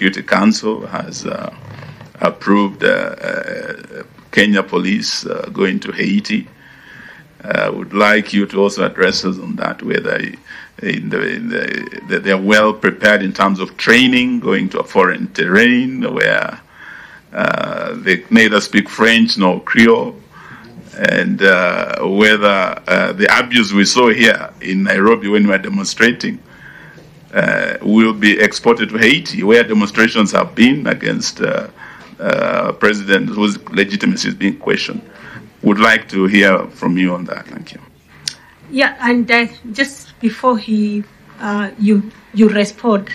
Security Council has approved Kenya police going to Haiti. I would like you to also address us on that, whether they're well prepared in terms of training, going to a foreign terrain where they neither speak French nor Creole, and whether the abuse we saw here in Nairobi when we were demonstrating will be exported to Haiti, where demonstrations have been against president whose legitimacy is being questioned. Would like to hear from you on that. Thank you. Yeah, and just before you respond,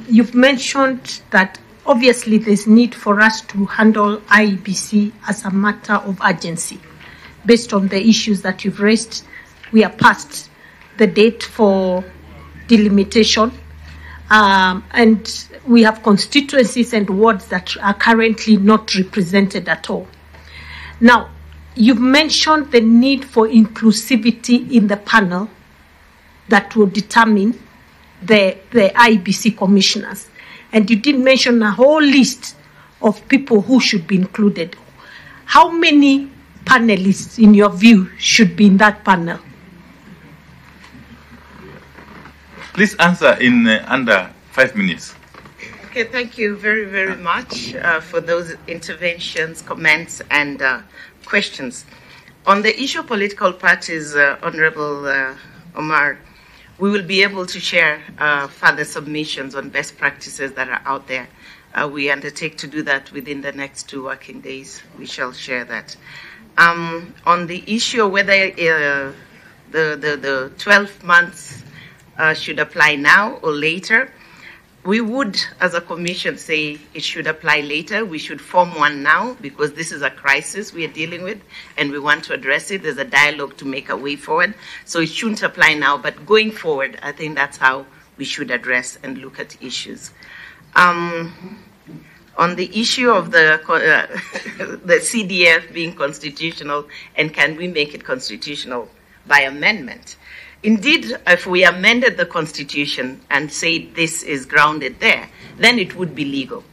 you've mentioned that obviously there's need for us to handle IEBC as a matter of urgency. Based on the issues that you've raised, we are past the date for delimitation, and we have constituencies and wards that are currently not represented at all. Now, you've mentioned the need for inclusivity in the panel that will determine the IEBC commissioners. And you did mention a whole list of people who should be included. How many panelists, in your view, should be in that panel? Please answer in under 5 minutes. Okay, thank you very, very much for those interventions, comments, and questions. On the issue of political parties, Honorable Omar, we will be able to share further submissions on best practices that are out there. We undertake to do that within the next 2 working days. We shall share that. On the issue of whether the 12 months should apply now or later, we would, as a commission, say it should apply later. We should form one now because this is a crisis we are dealing with and we want to address it. There's a dialogue to make a way forward. So it shouldn't apply now, but going forward, I think that's how we should address and look at issues. On the issue of the CDF being constitutional and can we make it constitutional by amendment, indeed, if we amended the Constitution and say this is grounded there, then it would be legal.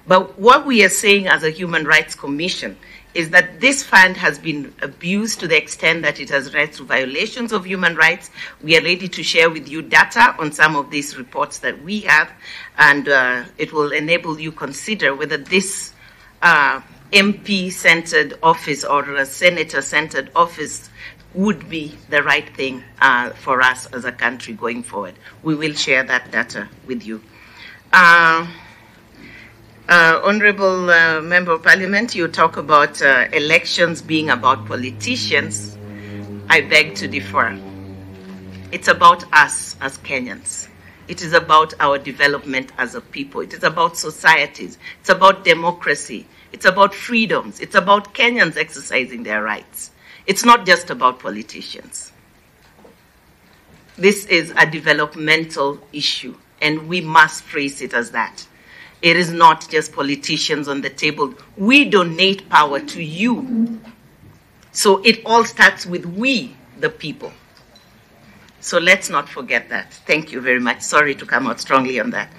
But what we are saying as a Human Rights Commission is that this fund has been abused to the extent that it has led to violations of human rights. We are ready to share with you data on some of these reports that we have, and it will enable you consider whether this MP-centered office or a senator-centered office would be the right thing for us as a country going forward. We will share that data with you. Honorable Member of Parliament, you talk about elections being about politicians. I beg to differ. It's about us as Kenyans. It is about our development as a people. It is about societies. It's about democracy. It's about freedoms. It's about Kenyans exercising their rights. It's not just about politicians. This is a developmental issue, and we must phrase it as that. It is not just politicians on the table. We donate power to you. So it all starts with we, the people. So let's not forget that. Thank you very much. Sorry to come out strongly on that.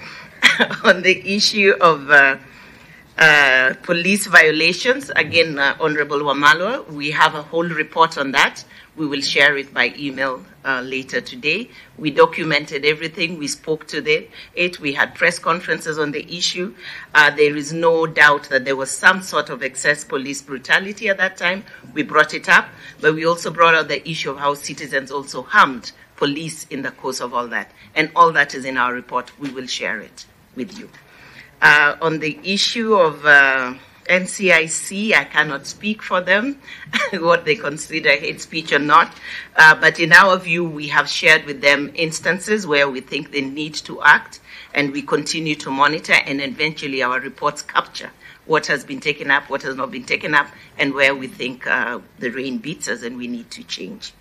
On the issue of police violations, again, Honorable Wamalwa, we have a whole report on that. We will share it by email later today. We documented everything. We spoke to it. We had press conferences on the issue. There is no doubt that there was some sort of excess police brutality at that time. We brought it up, but we also brought out the issue of how citizens also harmed police in the course of all that. And all that is in our report. We will share it with you. On the issue of NCIC, I cannot speak for them, what they consider hate speech or not. But in our view, we have shared with them instances where we think they need to act, and we continue to monitor, and eventually our reports capture what has been taken up, what has not been taken up, and where we think the rain beats us and we need to change.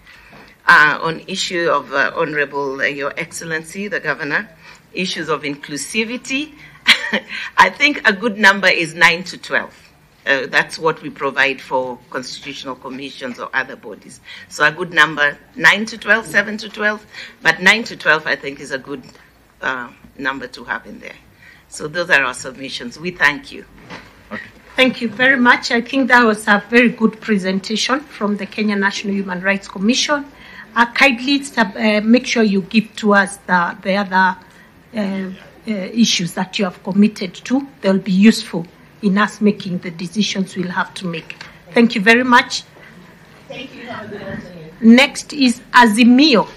On issue of Honorable Your Excellency, the Governor, issues of inclusivity, I think a good number is 9 to 12. That's what we provide for constitutional commissions or other bodies. So a good number, 9 to 12, 7 to 12, but 9 to 12 I think is a good number to have in there. So those are our submissions. We thank you. Thank you very much. I think that was a very good presentation from the Kenya National Human Rights Commission. Kindly make sure you give to us the other issues that you have committed to. They'll be useful in us making the decisions we'll have to make. Thank you very much. Thank you. Next is Azimio.